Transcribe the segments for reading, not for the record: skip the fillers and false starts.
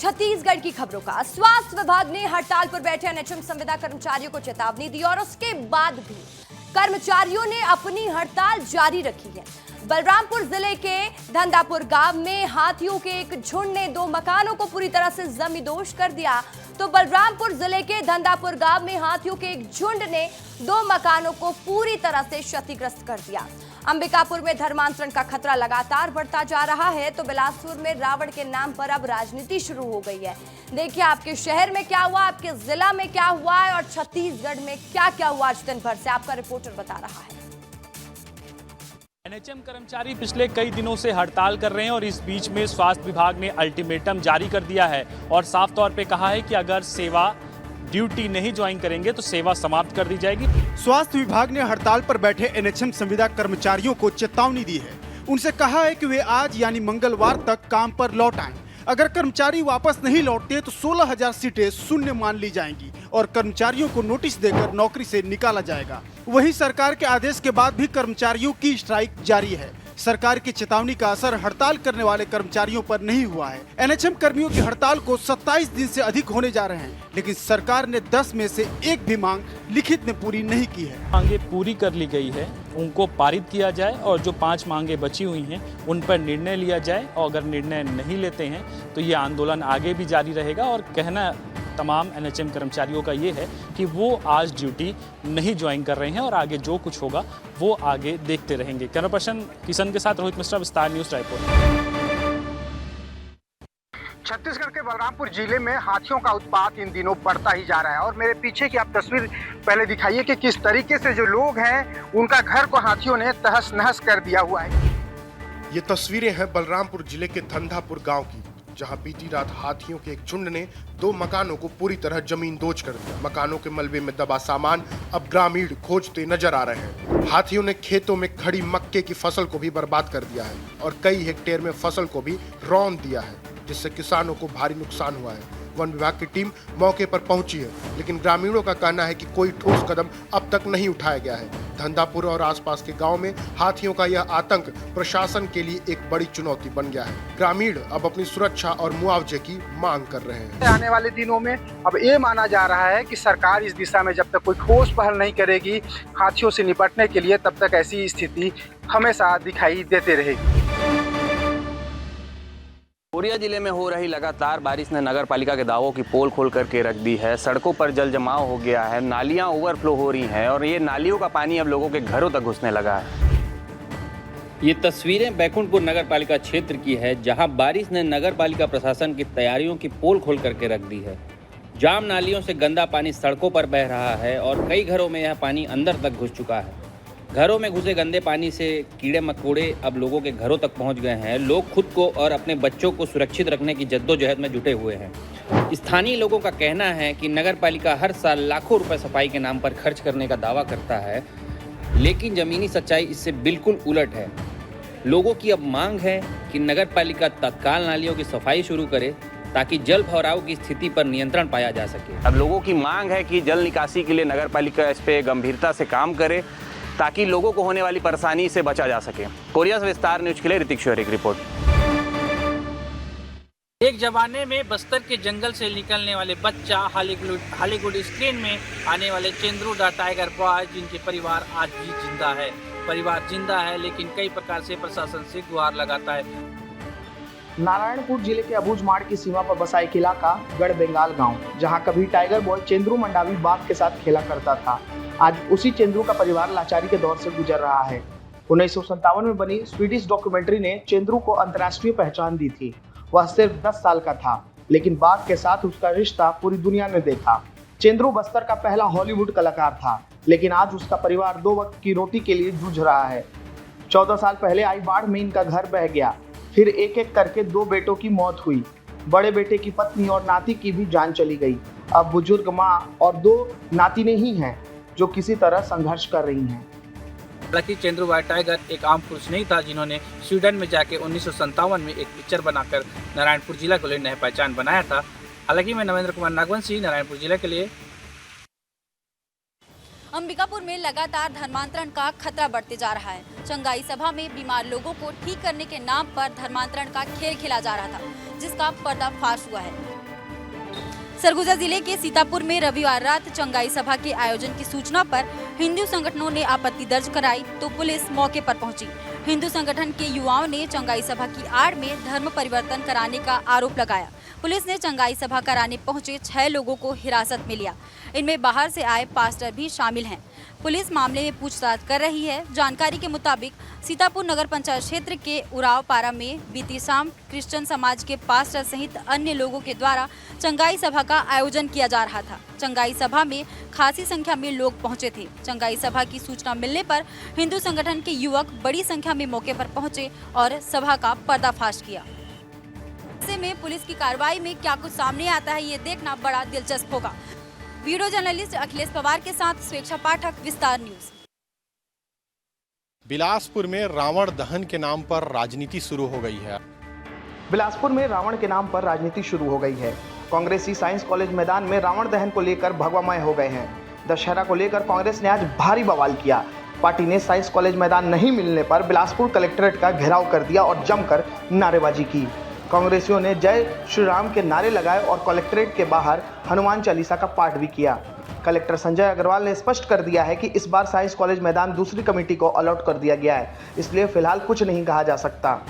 छत्तीसगढ़ की खबरों का। स्वास्थ्य विभाग ने हड़ताल पर बैठे एनएचएम संविदा कर्मचारियों को चेतावनी दी और उसके बाद भी कर्मचारियों ने अपनी हड़ताल जारी रखी है। बलरामपुर जिले के धंधापुर गांव में हाथियों के एक झुंड ने 2 मकानों को पूरी तरह से जमींदोज कर दिया। तो बलरामपुर जिले के धंधापुर गांव में हाथियों के एक झुंड ने 2 मकानों को पूरी तरह से क्षतिग्रस्त कर दिया। अंबिकापुर में धर्मांतरण का खतरा लगातार बढ़ता जा रहा है, तो बिलासपुर में रावण के नाम पर अब राजनीति शुरू हो गई है। देखिए आपके शहर में क्या हुआ, आपके जिला में क्या हुआ है और छत्तीसगढ़ में क्या क्या हुआ आज दिन भर से, आपका रिपोर्टर बता रहा है। एनएचएम कर्मचारी पिछले कई दिनों से हड़ताल कर रहे हैं और इस बीच में स्वास्थ्य विभाग ने अल्टीमेटम जारी कर दिया है और साफ तौर पे कहा है कि अगर सेवा ड्यूटी नहीं ज्वाइन करेंगे तो सेवा समाप्त कर दी जाएगी। स्वास्थ्य विभाग ने हड़ताल पर बैठे एनएचएम संविदा कर्मचारियों को चेतावनी दी है। उनसे कहा है कि वे आज यानी मंगलवार तक काम पर लौट आएं। अगर कर्मचारी वापस नहीं लौटते तो 16,000 सीटें शून्य मान ली जाएंगी और कर्मचारियों को नोटिस देकर नौकरी से निकाला जाएगा। वहीं सरकार के आदेश के बाद भी कर्मचारियों की स्ट्राइक जारी है। सरकार की चेतावनी का असर हड़ताल करने वाले कर्मचारियों पर नहीं हुआ है। एनएचएम कर्मियों की हड़ताल को 27 दिन से अधिक होने जा रहे हैं, लेकिन सरकार ने 10 में से एक भी मांग लिखित में पूरी नहीं की है। मांगे पूरी कर ली गई है, उनको पारित किया जाए और जो 5 मांगे बची हुई हैं उन पर निर्णय लिया जाए और अगर निर्णय नहीं लेते हैं तो ये आंदोलन आगे भी जारी रहेगा। और कहना तमाम एनएचएम कर्मचारियों का ये है कि वो आज ड्यूटी नहीं ज्वाइन कर रहे हैं और आगे जो कुछ होगा वो आगे देखते रहेंगे। कैमरा पर्सन किशन के साथ रोहित मिश्रा, विस्तार न्यूज़, रायपुर। छत्तीसगढ़ के बलरामपुर जिले में हाथियों का उत्पात इन दिनों बढ़ता ही जा रहा है और मेरे पीछे की आप तस्वीर पहले दिखाइए कि किस तरीके से जो लोग हैं उनका घर को हाथियों ने तहस नहस कर दिया हुआ है। ये तस्वीरें हैं बलरामपुर जिले के धंधापुर गांव की, जहां बीती रात हाथियों के एक झुंड ने 2 मकानों को पूरी तरह जमींदोज कर दिया। मकानों के मलबे में दबा सामान अब ग्रामीण खोजते नजर आ रहे हैं। हाथियों ने खेतों में खड़ी मक्के की फसल को भी बर्बाद कर दिया है और कई हेक्टेयर में फसल को भी रौंद दिया है, जिससे किसानों को भारी नुकसान हुआ है। वन विभाग की टीम मौके पर पहुंची है, लेकिन ग्रामीणों का कहना है कि कोई ठोस कदम अब तक नहीं उठाया गया है। धंधापुर और आसपास के गांव में हाथियों का यह आतंक प्रशासन के लिए एक बड़ी चुनौती बन गया है। ग्रामीण अब अपनी सुरक्षा और मुआवजे की मांग कर रहे हैं। आने वाले दिनों में अब ये माना जा रहा है कि सरकार इस दिशा में जब तक कोई ठोस पहल नहीं करेगी हाथियों से निपटने के लिए, तब तक ऐसी स्थिति हमेशा दिखाई देती रहेगी। कोरिया जिले में हो रही लगातार बारिश ने नगर पालिका के दावों की पोल खोल करके रख दी है। सड़कों पर जल जमाव हो गया है, नालियां ओवरफ्लो हो रही हैं और ये नालियों का पानी अब लोगों के घरों तक घुसने लगा है। ये तस्वीरें बैकुंठपुर नगर पालिका क्षेत्र की है, जहां बारिश ने नगर पालिका प्रशासन की तैयारियों की पोल खोल करके रख दी है। जाम नालियों से गंदा पानी सड़कों पर बह रहा है और कई घरों में यह पानी अंदर तक घुस चुका है। घरों में घुसे गंदे पानी से कीड़े मकोड़े अब लोगों के घरों तक पहुंच गए हैं। लोग खुद को और अपने बच्चों को सुरक्षित रखने की जद्दोजहद में जुटे हुए हैं। स्थानीय लोगों का कहना है कि नगर पालिका हर साल लाखों रुपए सफाई के नाम पर खर्च करने का दावा करता है, लेकिन जमीनी सच्चाई इससे बिल्कुल उलट है। लोगों की अब मांग है कि नगर पालिका तत्काल नालियों की सफाई शुरू करे ताकि जल भराव की स्थिति पर नियंत्रण पाया जा सके। अब लोगों की मांग है कि जल निकासी के लिए नगर पालिका इस पे गंभीरता से काम करे ताकि लोगों को होने वाली परेशानी से बचा जा सके। कोरिया से विस्तार न्यूज के लिए ऋतिक शौरी की रिपोर्ट। एक जमाने में बस्तर के जंगल से निकलने वाले बच्चा हॉलीवुड स्क्रीन में आने वाले चेंद्रू द टाइगर बॉय, जिनके परिवार आज भी जिंदा है। परिवार जिंदा है लेकिन कई प्रकार से प्रशासन से गुहार लगाता है। नारायणपुर जिले के अबूझमाड़ की सीमा पर बसा एक इलाका गढ़ बेंगाल गांव, जहां कभी टाइगर बॉय चेंद्रू मंडावी बाघ के साथ खेला करता था। आज उसी चेंद्रू का परिवार लाचारी के दौर से गुजर रहा है। 1957 में बनी स्वीडिश डॉक्यूमेंट्री ने चेंद्रू को अंतर्राष्ट्रीय पहचान दी थी। वह सिर्फ 10 साल का था, लेकिन बाघ के साथ उसका रिश्ता पूरी दुनिया ने देखा। चेंद्रू बस्तर का पहला हॉलीवुड कलाकार था, लेकिन आज उसका परिवार 2 वक्त की रोटी के लिए जूझ रहा है। 14 साल पहले आई बाढ़ में इनका घर बह गया। फिर एक एक करके 2 बेटों की मौत हुई। बड़े बेटे की पत्नी और नाती की भी जान चली गई। अब बुजुर्ग माँ और 2 नातिनें ही हैं जो किसी तरह संघर्ष कर रही हैं। हालांकि चेंद्रू द टाइगर एक आम पुरुष नहीं था, जिन्होंने स्वीडन में जाके 1957 में एक पिक्चर बनाकर नारायणपुर जिला को लिए नया पहचान बनाया था। हालांकि मैं नवेंद्र कुमार नागवंशी, नारायणपुर जिला के लिए। अंबिकापुर में लगातार धर्मांतरण का खतरा बढ़ते जा रहा है। चंगाई सभा में बीमार लोगों को ठीक करने के नाम पर धर्मांतरण का खेल खेला जा रहा था, जिसका पर्दाफाश हुआ है। सरगुजा जिले के सीतापुर में रविवार रात चंगाई सभा के आयोजन की सूचना पर हिंदू संगठनों ने आपत्ति दर्ज कराई तो पुलिस मौके पर पहुंची। हिंदू संगठन के युवाओं ने चंगाई सभा की आड़ में धर्म परिवर्तन कराने का आरोप लगाया। पुलिस ने चंगाई सभा कराने पहुंचे 6 लोगों को हिरासत में लिया। इनमें बाहर से आए पास्टर भी शामिल हैं। पुलिस मामले में पूछताछ कर रही है। जानकारी के मुताबिक सीतापुर नगर पंचायत क्षेत्र के उराव पारा में बीती शाम क्रिश्चियन समाज के पास्टर सहित अन्य लोगों के द्वारा चंगाई सभा का आयोजन किया जा रहा था। चंगाई सभा में खासी संख्या में लोग पहुंचे थे। चंगाई सभा की सूचना मिलने पर हिंदू संगठन के युवक बड़ी संख्या में मौके पर पहुंचे और सभा का पर्दाफाश किया। ऐसे में पुलिस की कार्रवाई में क्या कुछ सामने आता है, ये देखना बड़ा दिलचस्प होगा। वीडियो जर्नलिस्ट अखिलेश पवार के साथ स्वेच्छा पाठक, विस्तार न्यूज। बिलासपुर में रावण दहन के नाम पर राजनीति शुरू हो गई है। बिलासपुर में रावण के नाम पर राजनीति शुरू हो गई है। कांग्रेसी साइंस कॉलेज मैदान में रावण दहन को लेकर भगवामय हो गए हैं। दशहरा को लेकर कांग्रेस ने आज भारी बवाल किया। पार्टी ने साइंस कॉलेज मैदान नहीं मिलने पर बिलासपुर कलेक्ट्रेट का घेराव कर दिया और जमकर नारेबाजी की। कांग्रेसियों ने जय श्री राम के नारे लगाए और कलेक्ट्रेट के बाहर हनुमान चालीसा का पाठ भी किया। कलेक्टर संजय अग्रवाल ने स्पष्ट कर दिया है कि इस बार साइंस कॉलेज मैदान दूसरी कमेटी को अलॉट कर दिया गया है, इसलिए फिलहाल कुछ नहीं कहा जा सकता।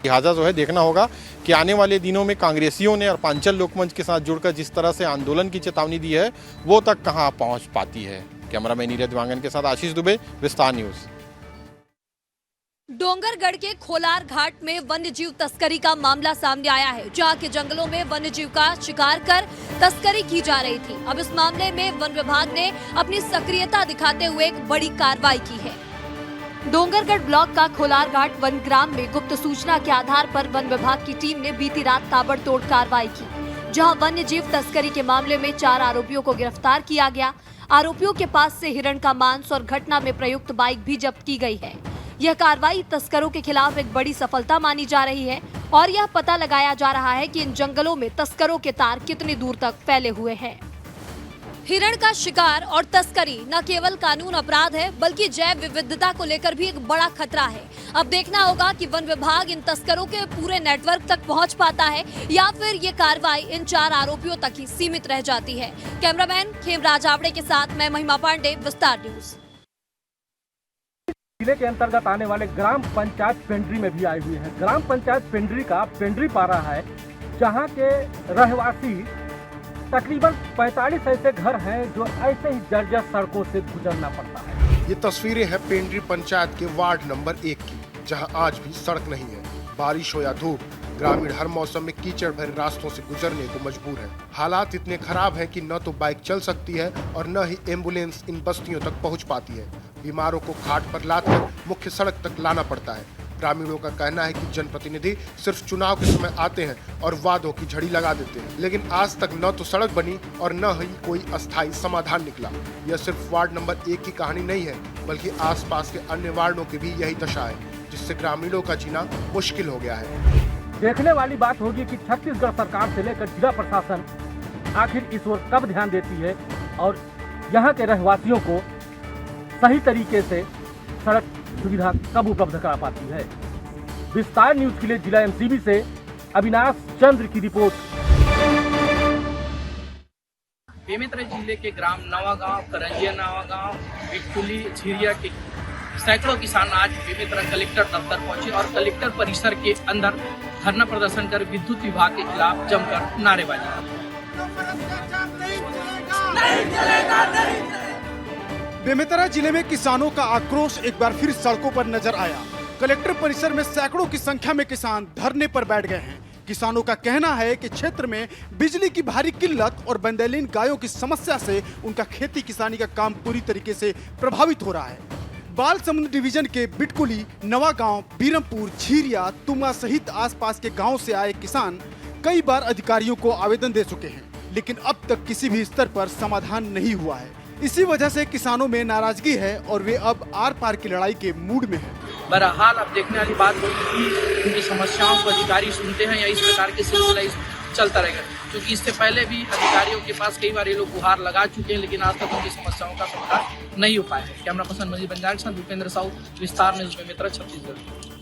लिहाजा जो है देखना होगा कि आने वाले दिनों में कांग्रेसियों ने और पांचल लोकमंच के साथ जुड़कर जिस तरह से आंदोलन की चेतावनी दी है वो तक कहां पहुंच पाती है। कैमरामैन नीरज दिवांगन के साथ आशीष दुबे, विस्तार न्यूज। डोंगरगढ़ के खोलार घाट में वन्यजीव तस्करी का मामला सामने आया है, जहां के जंगलों में वन्यजीव का शिकार कर तस्करी की जा रही थी। अब इस मामले में वन विभाग ने अपनी सक्रियता दिखाते हुए एक बड़ी कार्रवाई की है। डोंगरगढ़ ब्लॉक का खोलार घाट वन ग्राम में गुप्त सूचना के आधार पर वन विभाग की टीम ने बीती रात ताबड़तोड़ कार्रवाई की, जहां वन्यजीव तस्करी के मामले में 4 आरोपियों को गिरफ्तार किया गया। आरोपियों के पास से हिरण का मांस और घटना में प्रयुक्त बाइक भी जब्त की गई है। यह कार्रवाई तस्करों के खिलाफ एक बड़ी सफलता मानी जा रही है और यह पता लगाया जा रहा है कि इन जंगलों में तस्करों के तार कितनी दूर तक फैले हुए हैं। हिरण का शिकार और तस्करी न केवल कानून अपराध है, बल्कि जैव विविधता को लेकर भी एक बड़ा खतरा है। अब देखना होगा कि वन विभाग इन तस्करों के पूरे नेटवर्क तक पहुंच पाता है या फिर ये कार्रवाई इन 4 आरोपियों तक ही सीमित रह जाती है। कैमरामैन खेमराज आवड़े के साथ मैं महिमा पांडे, विस्तार न्यूज। जिले के अंतर्गत आने वाले ग्राम पंचायत पेंड्री में भी आई हुई है। ग्राम पंचायत पेंड्री का पेंड्री पारा है, जहां के रहवासी तकरीबन 45 ऐसे घर हैं जो ऐसे ही जर्जर सड़कों से गुजरना पड़ता है। ये तस्वीरें हैं पेंड्री पंचायत के वार्ड नंबर 1 की, जहां आज भी सड़क नहीं है। बारिश हो या धूप, ग्रामीण हर मौसम में कीचड़ भरे रास्तों से गुजरने को मजबूर है। हालात इतने खराब हैं कि न तो बाइक चल सकती है और न ही एम्बुलेंस इन बस्तियों तक पहुंच पाती है। बीमारों को खाट पर लादकर मुख्य सड़क तक लाना पड़ता है। ग्रामीणों का कहना है कि जनप्रतिनिधि सिर्फ चुनाव के समय आते हैं और वादों की झड़ी लगा देते हैं, लेकिन आज तक न तो सड़क बनी और न ही कोई अस्थायी समाधान निकला। यह सिर्फ वार्ड नंबर 1 की कहानी नहीं है, बल्कि आसपास के अन्य वार्डों की भी यही दशा है, जिससे ग्रामीणों का जीना मुश्किल हो गया है। देखने वाली बात होगी कि छत्तीसगढ़ सरकार से लेकर जिला प्रशासन आखिर इस ओर कब ध्यान देती है और यहाँ के रहवासियों को सही तरीके से सड़क सुविधा कब उपलब्ध करा पाती है। विस्तार न्यूज के लिए जिला एमसीबी से अविनाश चंद्र की रिपोर्ट। बेमेतरा जिले के ग्राम नवागांव, करंजिया नवागांव, बिटकुली, झिरिया के सैकड़ों किसान आज बेमेतरा कलेक्टर दफ्तर पहुंचे और कलेक्टर परिसर के अंदर धरना प्रदर्शन कर विद्युत विभाग के खिलाफ जमकर नारेबाजी की। बेमेतरा जिले में किसानों का आक्रोश एक बार फिर सड़कों पर नजर आया। कलेक्टर परिसर में सैकड़ों की संख्या में किसान धरने पर बैठ गए हैं। किसानों का कहना है कि क्षेत्र में बिजली की भारी किल्लत और बंदेलीन गायों की समस्या से उनका खेती किसानी का काम पूरी तरीके से प्रभावित हो रहा है। बाल समुद्र डिवीजन के बिटकुली, नवागांव, बीरमपुर, झिरिया, तुमा सहित आसपास के गाँव से आए किसान कई बार अधिकारियों को आवेदन दे चुके हैं, लेकिन अब तक किसी भी स्तर पर समाधान नहीं हुआ है। इसी वजह से किसानों में नाराजगी है और वे अब आर पार की लड़ाई के मूड में हैं। बहरहाल अब देखने वाली बात होगी कि उनकी समस्याओं को अधिकारी सुनते हैं या इस प्रकार के सिलसिला चलता रहेगा, क्योंकि इससे पहले भी अधिकारियों के पास कई बार ये लोग गुहार लगा चुके हैं, लेकिन आज तक उनकी समस्याओं का समाधान नहीं हो पाया है। कैमरा पर्सन मजीद बंजाल के साथ भूपेंद्र साहू, विस्तार न्यूज में मित्र, छत्तीसगढ़।